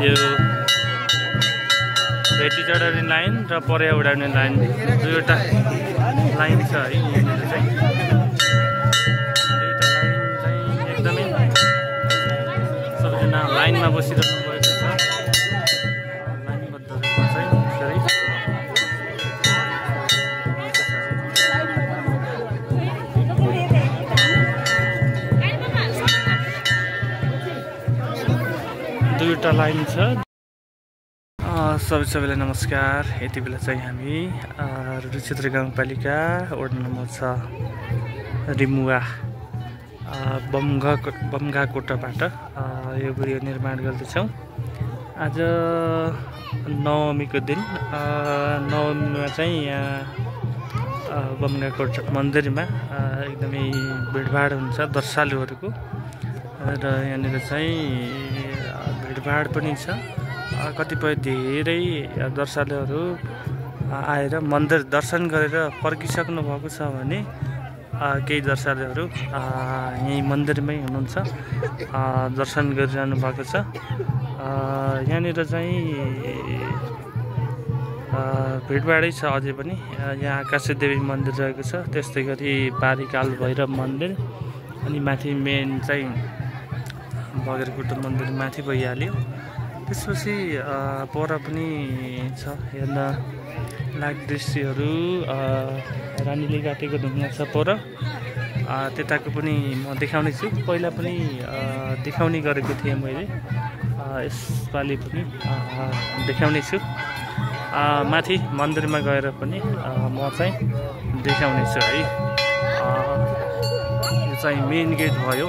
यो भेटी चढाउने लाइन र पर्या उडाउने लाइन दुईवटा लाइन छ है। यहाँनिर चाहिँ दुईवटा लाइन चाहिँ एकदमै सबैजना लाइनमा बसिरहनु भएको छ। लाइनबद्ध रूपमा चाहिँ दुईवटा लाइन छ। सबैलाई नमस्कार। यति बेला चाहिँ हामी रुचित्र गाउँपालिका वडा नम्बर 6 रिमुवा बमगाकोटाबाट यो भिडियो निर्माण गर्दैछौँ। आज नवमीको दिन, नवमीमा चाहिँ यहाँ बमगाकोट मन्दिरमा एकदमै भिडभाड हुन्छ दर्शालुहरूको र यहाँनिर चाहिँ भिडभाड पनि छ। कतिपय धेरै दर्शकहरू आएर मन्दिर दर्शन गरेर फर्किसक्नु भएको छ भने केही दर्शकहरू यही मन्दिरमै हुनुहुन्छ, दर्शन गरिरहनु भएको छ। यहाँनिर चाहिँ भिडभाडै छ अझै पनि। यहाँ आकाशे देवी मन्दिर रहेको छ, त्यस्तै गरी बारीकाल भैरव मन्दिर, अनि माथि मेन चाहिँ बगरकोट मन्दिर माथि भइहाल्यो। त्यसपछि पर पनि छ हेर्न लाग दृश्यहरू। रानीले काटेको ढुङ्गा छ पर, त्यताको पनि म देखाउने छु। पहिला पनि देखाउने गरेको थिएँ मैले, यसपालि पनि देखाउने छु। माथि मन्दिरमा गएर पनि म चाहिँ देखाउने छु है। यो चाहिँ मेन गेट भयो।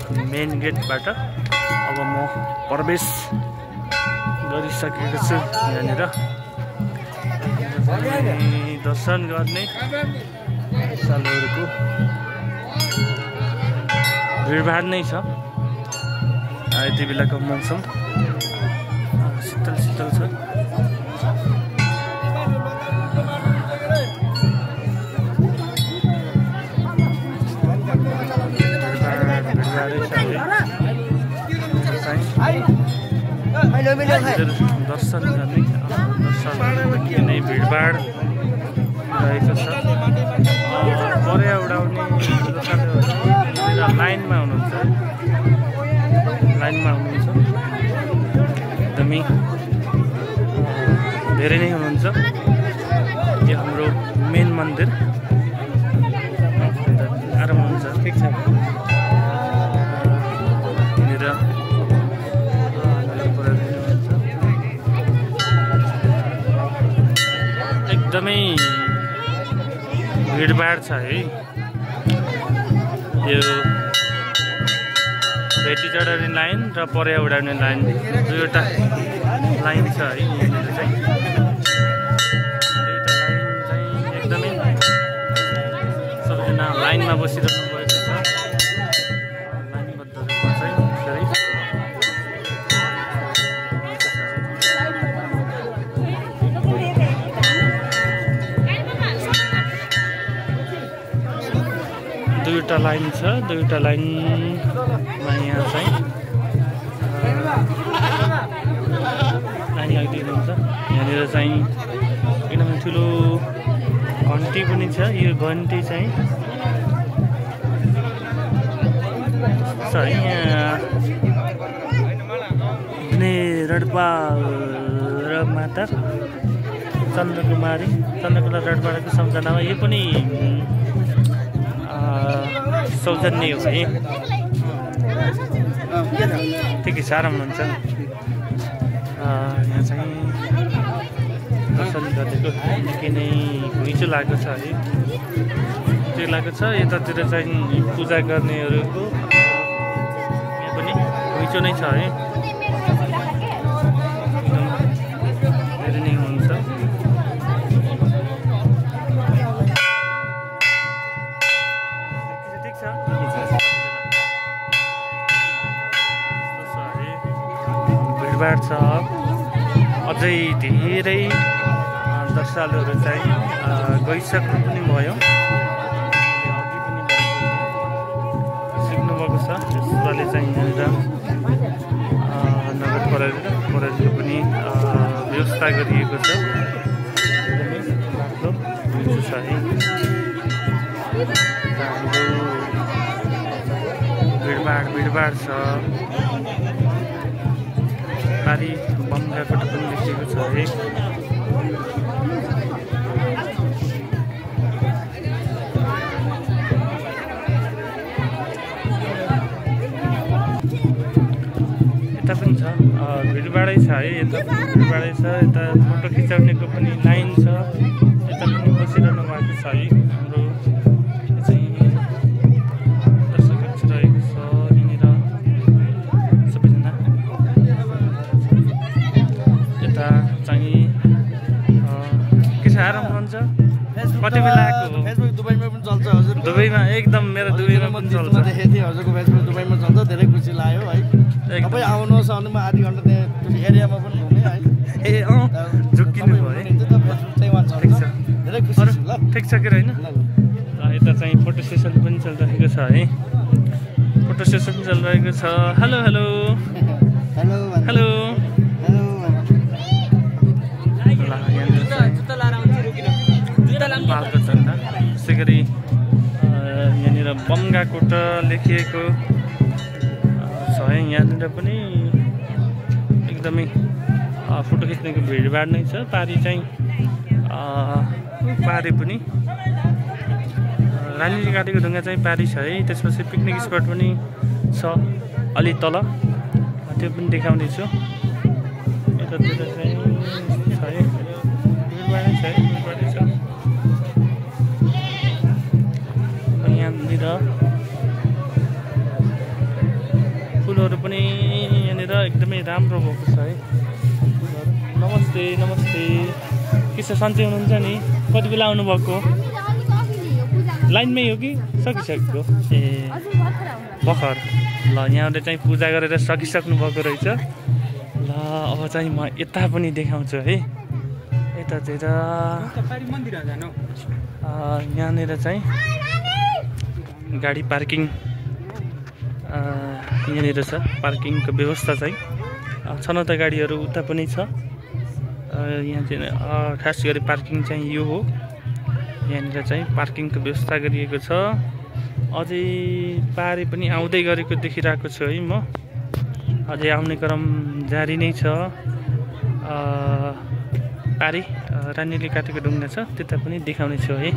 मेन गेटबाट अब म प्रवेश गरिसकेको छु। यहाँनिर दर्शन गर्ने सालहरूको भिडभाड नै छ। यति बेलाको मौसम शीतल शीतल छ। दर्शन गर्ने दर्शनहरू नै भिडभाड रहेको छ। पर्या उडाउने लाइनमा हुनुहुन्छ, एकदमै धेरै नै हुनुहुन्छ। यो हाम्रो मेन मन्दिर आराम हुन्छ, ठिक छ। एकदमै भिडभाड छ है। यो भेटी चढाउने लाइन र पर्या उडाउने लाइन दुईवटा लाइन छ है। यहाँनिर चाहिँ दुईवटा लाइन चाहिँ एकदमै सबैजना लाइनमा बसिरहनु भएको छ। लाइनबद्ध रूपमा चाहिँ दुईवटा लाइन छ। दुईवटा लाइनमा यहाँ चाहिँ लाइन लाग्दिनुहुन्छ। यहाँनिर चाहिँ एकदमै ठुलो घन्टी पनि छ। यो घन्टी चाहिँ यहाँ रडपा र माता चन्द्रकुला रडपाडाको सम्झनामा यो पनि सौजन्य हो है। ठिकै छ, आराम हुन्छ। यहाँ चाहिँ दर्शन गरेको निकै नै घुइँचो लागेको छ है। त्यो लागेको छ। यतातिर चाहिँ पूजा गर्नेहरूको यहाँ पनि घुइँचो नै छ है। धेरै नै हुन्छ। भिडभाड छ। अझै धेरै दर्शकहरू चाहिँ गइसक्नु पनि भयो, अघि पनि सिक्नुभएको छ। यसपालि चाहिँ यहाँनिर नगरपालिका प्रहरीको पनि व्यवस्था गरिएको छ। एकदमै राम्रो छ है। भिडभाड छ। पारी बमगाकोट पनि लेखिएको छ है। यता पनि छ भिडभाडै छ है। यता भिडभाडै छ। यता फोटो खिचाउनेको पनि लाइन छ। यता पनि बसिरहनु भएको छ है। हाम्रो चाहिँ दर्शकहरू रहेको छ यहाँनिर सबैजना। यता चाहिँ के छ आराम हुन्छ। कति बेला आएको हो? फेसबुक दुबईमा पनि चल्छ हजुर। दुबईमा एकदम मेरो दुबईमा पनि चल्छ। देखेको थिएँ हजुरको फेसबुक दुबईमा चल्छ। धेरै खुसी लाग्यो है। तपाईँ आउनुहोस् अनि म आधी घन्टा त्यहाँ एरियामा पनि घुमेँ है। ए झुक्किनु भयो है। धेरै खुसी छु ल। ठिक छ कि होइन? यता चाहिँ फोटो सेसन पनि चलिरहेको छ है। फोटो सेसन चलिरहेको छ। Hello hello hello hello. पाल्को चन्दा त्यसै गरी यहाँनिर बमगाकोट लेखिएको छ है। यहाँनिर पनि एकदमै फोटो खिच्नेको भिडभाड नै छ। पारी चाहिँ पारी पनि रानीले काटेको ढुङ्गा चाहिँ पारी छ है। त्यसपछि पिकनिक स्पट पनि छ अलि तल, त्यो पनि देखाउने छु। यतातिर चाहिँ छ है भिडभाडै छ है। भिडभाडै छ। यहाँनिर फुलहरू पनि यहाँनिर एकदमै राम्रो भएको छ है। नमस्ते नमस्ते। के छ सन्चै हुनुहुन्छ नि? कति बेला आउनुभएको? लाइनमै हो कि सकिसकेको? ए भर्खर। ल यहाँले चाहिँ पूजा गरेर सकिसक्नु भएको रहेछ। ल अब चाहिँ म यता पनि देखाउँछु है। यतातिर यहाँनिर चाहिँ गाडी पार्किङ यहाँनिर छ। पार्किङको व्यवस्था चाहिँ छन त गाडीहरू उता पनि छ। यहाँ चाहिँ खास गरी पार्किङ चाहिँ यो हो। यहाँनिर चाहिँ पार्किङको व्यवस्था गरिएको छ। अझै पारी पनि आउँदै गरेको देखिरहेको छु है म। अझै आउने क्रम जारी नै छ। पारी रानीले काटेको ढुङ्गा छ, त्यता पनि देखाउने छु है।